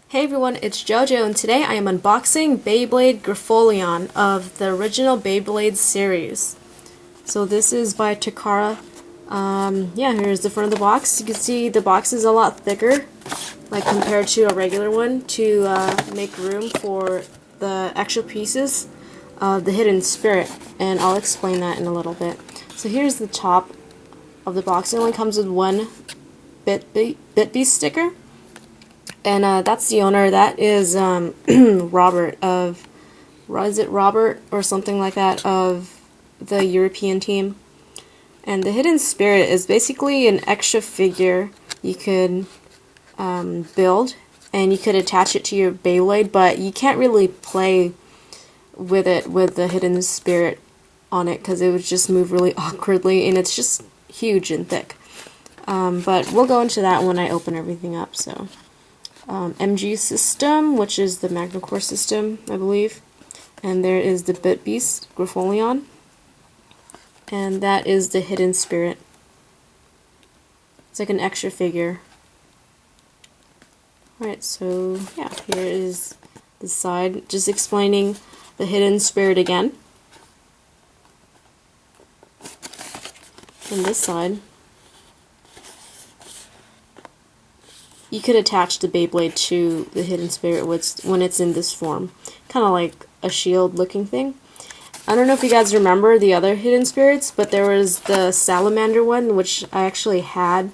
Hey everyone, it's JoJo, and today I am unboxing Beyblade GRIFFOLYON of the original Beyblade series. So this is by Takara. Yeah, here's the front of the box. You can see the box is a lot thicker, like compared to a regular one, to make room for the extra pieces of the hidden spirit, and I'll explain that in a little bit. So here's the top of the box. It only comes with one Beast sticker. And that's the owner. That is Robert of, is it Robert or something like that, of the European team. And the Hidden Spirit is basically an extra figure you could build, and you could attach it to your Beyblade, but you can't really play with it with the Hidden Spirit on it because it would just move really awkwardly, and it's just huge and thick. But we'll go into that when I open everything up. So. MG system, which is the Magna Core system, I believe. And there is the Beast GRIFFOLYON. And that is the Hidden Spirit. It's like an extra figure. Alright, so yeah, here is the side, just explaining the Hidden Spirit again. And this side, you could attach the Beyblade to the Hidden Spirit when it's in this form. Kind of like a shield looking thing. I don't know if you guys remember the other Hidden Spirits, but there was the Salamander one, which I actually had.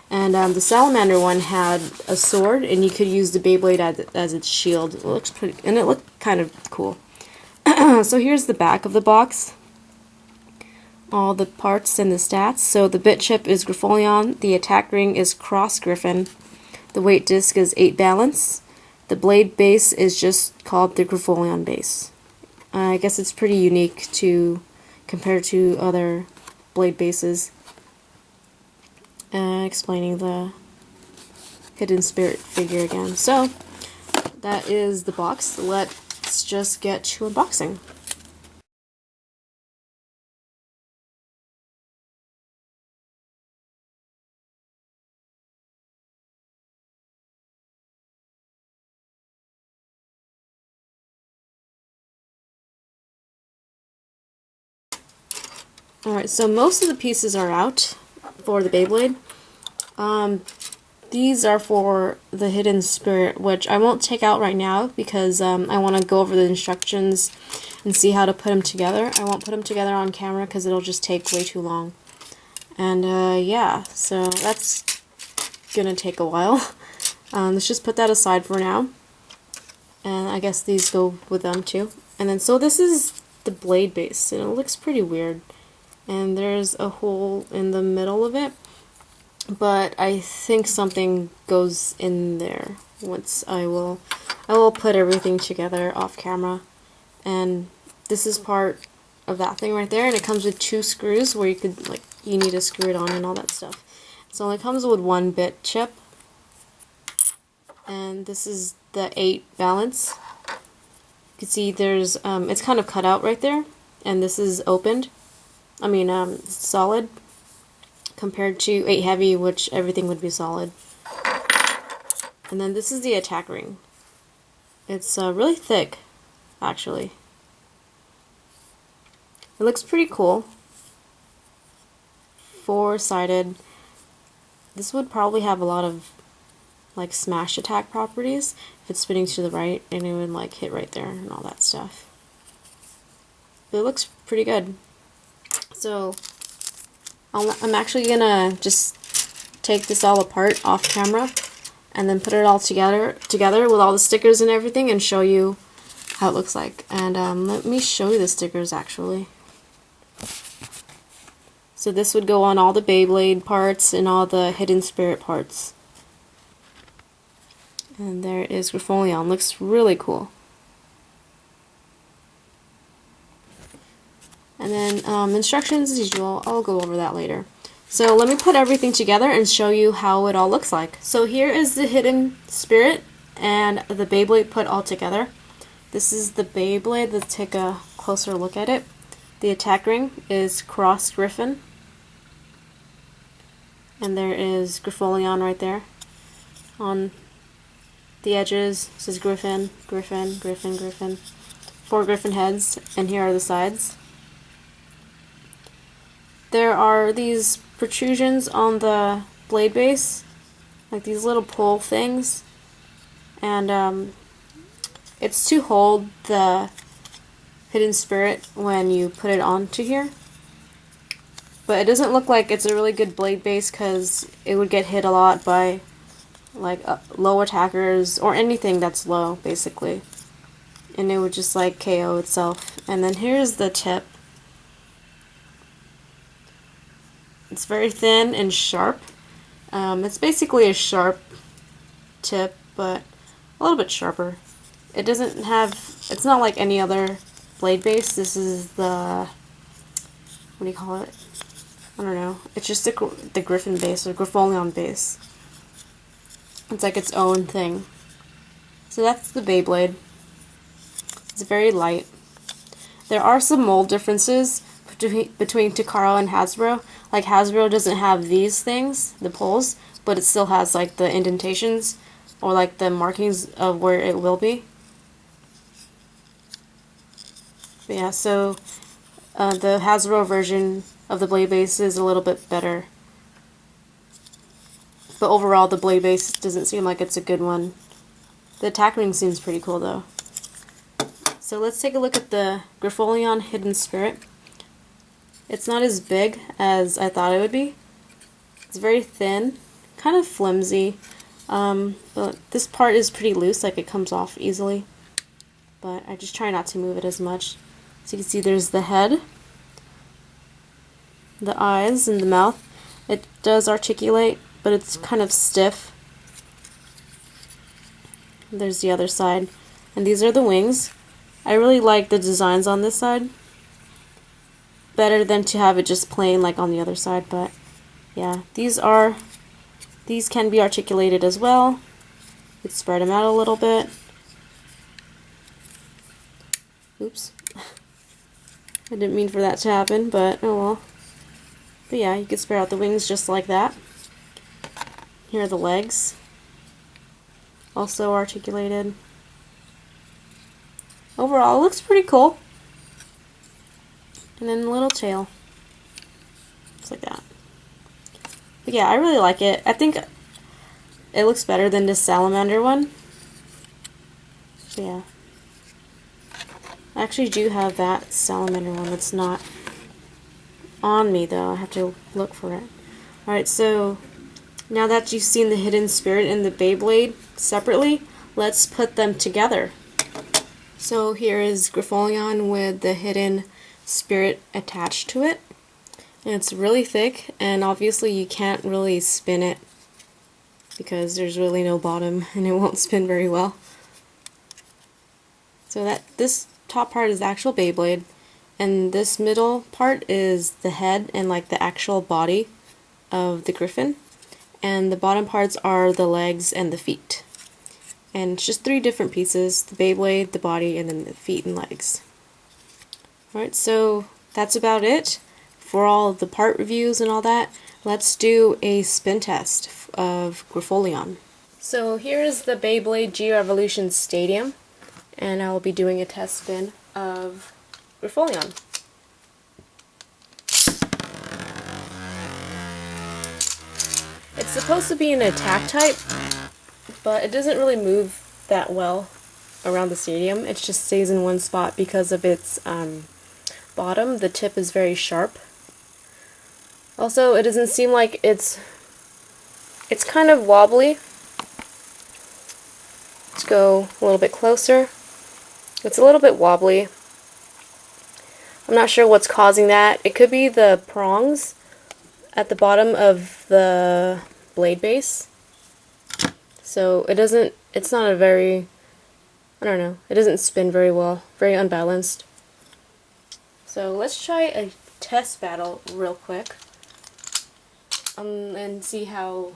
And the Salamander one had a sword, and you could use the Beyblade as its shield. It looks pretty, and it looked kind of cool. So here's the back of the box. All the parts and the stats. So the bit chip is GRIFFOLYON, the attack ring is Cross Griffin. The weight disc is 8 balance. The blade base is just called the GRIFFOLYON base. I guess it's pretty unique compared to other blade bases. Explaining the Hidden Spirit figure again. So that is the box. Let's just get to unboxing. Alright, so most of the pieces are out for the Beyblade. These are for the Hidden Spirit, which I won't take out right now because I want to go over the instructions and see how to put them together. I won't put them together on camera because it'll just take way too long. And yeah, so that's gonna take a while. Let's just put that aside for now. And I guess these go with them too. And then, so this is the blade base, and it looks pretty weird. And there's a hole in the middle of it, but I think something goes in there. Once I will put everything together off camera. And this is part of that thing right there, and it comes with 2 screws where you need to screw it on and all that stuff. So it comes with 1 bit chip, and this is the 8 balance. You can see there's it's kind of cut out right there, and this is opened. I mean, solid, compared to 8 heavy, which everything would be solid. And then this is the attack ring. It's really thick, actually. It looks pretty cool. 4-sided. This would probably have a lot of like smash attack properties if it's spinning to the right, and it would like hit right there and all that stuff. But it looks pretty good. So I'm actually gonna just take this all apart off camera and then put it all together with all the stickers and everything, and show you how it looks like. And let me show you the stickers actually. So this would go on all the Beyblade parts and all the Hidden Spirit parts. And there is GRIFFOLYON. Looks really cool. And then instructions as usual, I'll go over that later. So let me put everything together and show you how it all looks like. So here is the Hidden Spirit and the Beyblade put all together. This is the Beyblade. Let's take a closer look at it. The attack ring is Cross Griffin. And there is GRIFFOLYON right there on the edges. This is Griffin, Griffin, Griffin, Griffin. 4 Griffin heads, and here are the sides. There are these protrusions on the blade base, like these little pull things, and it's to hold the hidden spirit when you put it onto here. But it doesn't look like it's a really good blade base because it would get hit a lot by like low attackers or anything that's low, basically. And it would just like KO itself. And then here's the tip. It's very thin and sharp. It's basically a sharp tip, but a little bit sharper. It doesn't have, it's not like any other blade base. This is the, what do you call it? I don't know. It's just the Griffin base, or GRIFFOLYON base. It's like its own thing. So that's the Beyblade. It's very light. There are some mold differences between Takara and Hasbro. Like Hasbro doesn't have these things, the poles, but it still has like the indentations or like the markings of where it will be. But yeah, so the Hasbro version of the blade base is a little bit better. But overall, the blade base doesn't seem like it's a good one. The attack ring seems pretty cool though. So let's take a look at the GRIFFOLYON Hidden Spirit. It's not as big as I thought it would be. It's very thin, kind of flimsy, but this part is pretty loose, like it comes off easily. But I just try not to move it as much. So you can see there's the head, the eyes, and the mouth. It does articulate, but it's kind of stiff. There's the other side. And these are the wings. I really like the designs on this side. Better than to have it just plain like on the other side, but yeah, these can be articulated as well. Let's spread them out a little bit. Oops. I didn't mean for that to happen, but oh well. But yeah, you can spread out the wings just like that. Here are the legs. Also articulated. Overall, it looks pretty cool. And then a little tail. Just like that. But yeah, I really like it. I think it looks better than this salamander one. So yeah. I actually do have that salamander one. It's not on me though. I have to look for it. Alright, so now that you've seen the hidden spirit and the Beyblade separately, let's put them together. So here is GRIFFOLYON with the hidden spirit attached to it. And it's really thick, and obviously you can't really spin it because there's really no bottom and it won't spin very well. So this top part is the actual Beyblade, and this middle part is the head and like the actual body of the Griffin, and the bottom parts are the legs and the feet. And it's just 3 different pieces: the Beyblade, the body, and then the feet and legs. Alright, so that's about it for all of the part reviews and all that. Let's do a spin test of GRIFFOLYON. So here is the Beyblade G-Revolution Stadium, and I will be doing a test spin of GRIFFOLYON. It's supposed to be an attack type, but it doesn't really move that well around the stadium. It just stays in one spot because of its bottom. The tip is very sharp. Also, it doesn't seem like it's kind of wobbly. Let's go a little bit closer. It's a little bit wobbly. I'm not sure what's causing that. It could be the prongs at the bottom of the blade base. So it's not a very, I don't know, it doesn't spin very well, very unbalanced. So let's try a test battle real quick and see how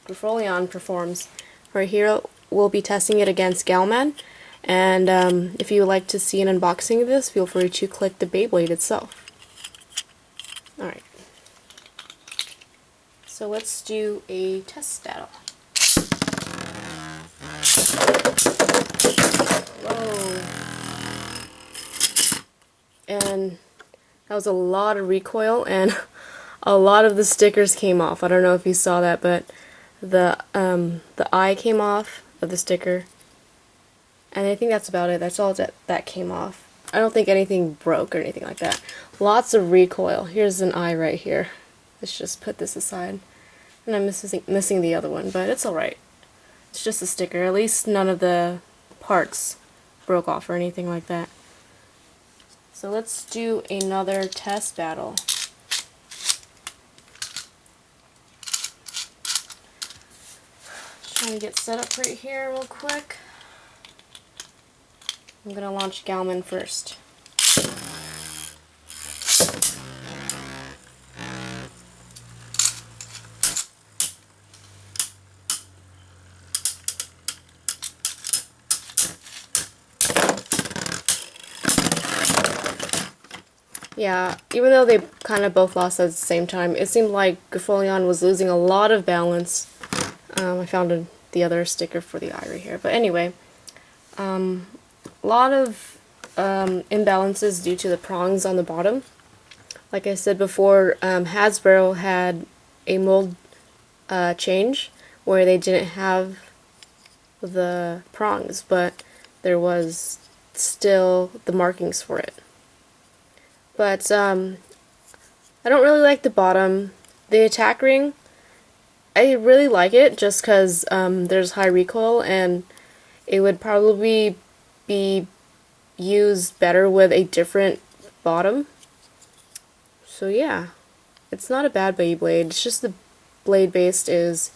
GRIFFOLYON performs. Right here we'll be testing it against Galman, and if you would like to see an unboxing of this, feel free to click the Beyblade itself. Alright, so let's do a test battle. Whoa. And that was a lot of recoil, and a lot of the stickers came off. I don't know if you saw that, but the eye came off of the sticker. And I think that's about it. That's all that came off. I don't think anything broke or anything like that. Lots of recoil. Here's an eye right here. Let's just put this aside. And I'm missing the other one, but it's alright. It's just a sticker. At least none of the parts broke off or anything like that. So let's do another test battle. Just trying to get set up right here real quick. I'm going to launch Galman first. Yeah, even though they kind of both lost at the same time, it seemed like GRIFFOLYON was losing a lot of balance. I found the other sticker for the eye right here. But anyway, a lot of imbalances due to the prongs on the bottom. Like I said before, Hasbro had a mold change where they didn't have the prongs, but there was still the markings for it. But I don't really like the bottom. The attack ring, I really like it just because there's high recoil, and it would probably be used better with a different bottom. So yeah, it's not a bad Beyblade. It's just the blade base is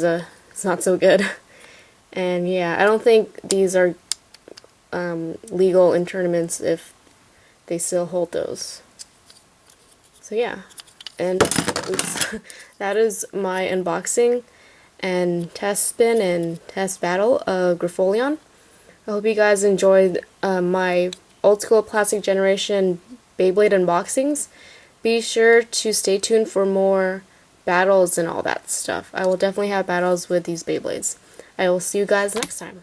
it's not so good. And yeah, I don't think these are legal in tournaments if they still hold those. So yeah, and oops, that is my unboxing and test spin and test battle of GRIFFOLYON. I hope you guys enjoyed my old school plastic generation Beyblade unboxings. Be sure to stay tuned for more battles and all that stuff. I will definitely have battles with these Beyblades. I will see you guys next time.